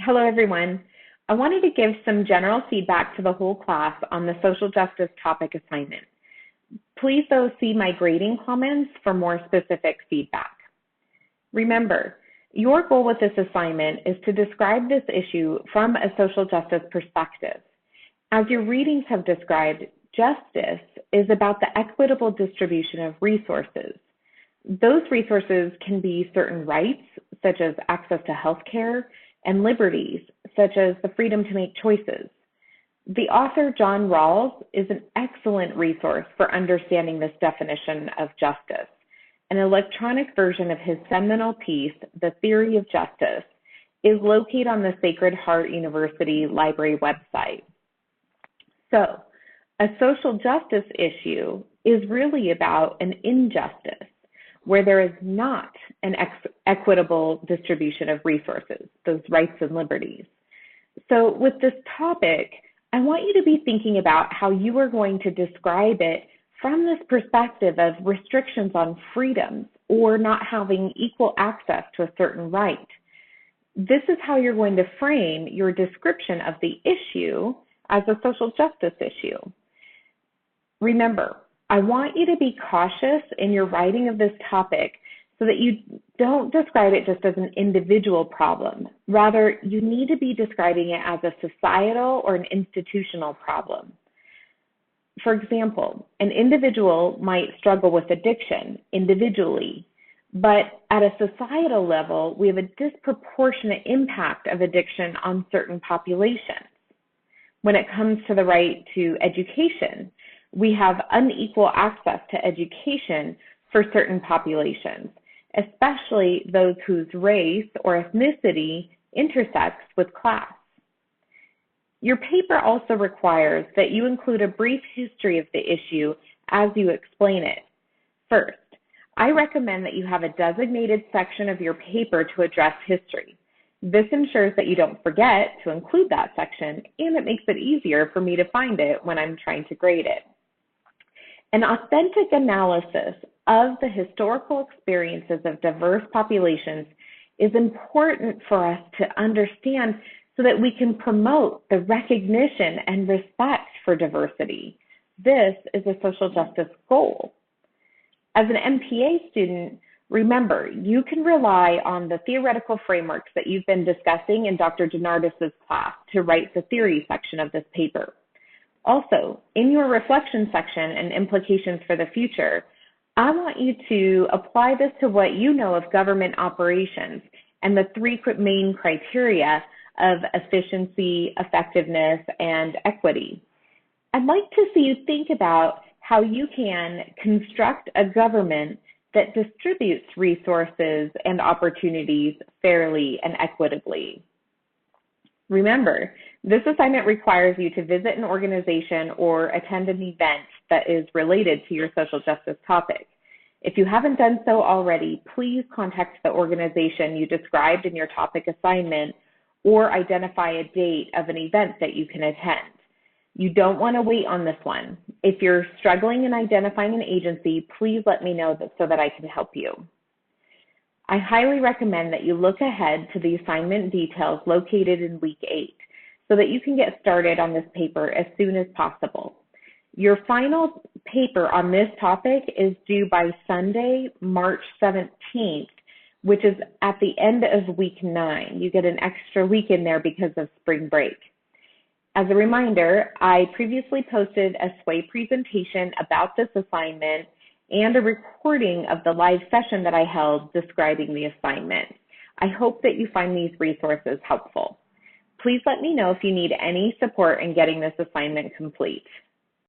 Hello, everyone. I wanted to give some general feedback to the whole class on the social justice topic assignment. Please, though, see my grading comments for more specific feedback. Remember, your goal with this assignment is to describe this issue from a social justice perspective. As your readings have described, justice is about the equitable distribution of resources. Those resources can be certain rights, such as access to health care, and liberties, such as the freedom to make choices. The author, John Rawls, is an excellent resource for understanding this definition of justice. An electronic version of his seminal piece, The Theory of Justice, is located on the Sacred Heart University Library website. So, a social justice issue is really about an injustice, where there is not an equitable distribution of resources, those rights and liberties. So with this topic, I want you to be thinking about how you are going to describe it from this perspective of restrictions on freedoms or not having equal access to a certain right. This is how you're going to frame your description of the issue as a social justice issue. Remember, I want you to be cautious in your writing of this topic so that you don't describe it just as an individual problem. Rather, you need to be describing it as a societal or an institutional problem. For example, an individual might struggle with addiction individually, but at a societal level, we have a disproportionate impact of addiction on certain populations. When it comes to the right to education, we have unequal access to education for certain populations, especially those whose race or ethnicity intersects with class. Your paper also requires that you include a brief history of the issue as you explain it. First, I recommend that you have a designated section of your paper to address history. This ensures that you don't forget to include that section, and it makes it easier for me to find it when I'm trying to grade it. An authentic analysis of the historical experiences of diverse populations is important for us to understand so that we can promote the recognition and respect for diversity. This is a social justice goal. As an MPA student, remember, you can rely on the theoretical frameworks that you've been discussing in Dr. DeNardis' class to write the theory section of this paper. Also, in your reflection section and implications for the future, I want you to apply this to what you know of government operations and the three main criteria of efficiency, effectiveness, and equity. I'd like to see you think about how you can construct a government that distributes resources and opportunities fairly and equitably. Remember, this assignment requires you to visit an organization or attend an event that is related to your social justice topic. If you haven't done so already, please contact the organization you described in your topic assignment or identify a date of an event that you can attend. You don't want to wait on this one. If you're struggling in identifying an agency, please let me know so that I can help you. I highly recommend that you look ahead to the assignment details located in week 8 so that you can get started on this paper as soon as possible. Your final paper on this topic is due by Sunday, March 17th, which is at the end of week 9. You get an extra week in there because of spring break. As a reminder, I previously posted a SWAY presentation about this assignment and a recording of the live session that I held describing the assignment. I hope that you find these resources helpful. Please let me know if you need any support in getting this assignment complete.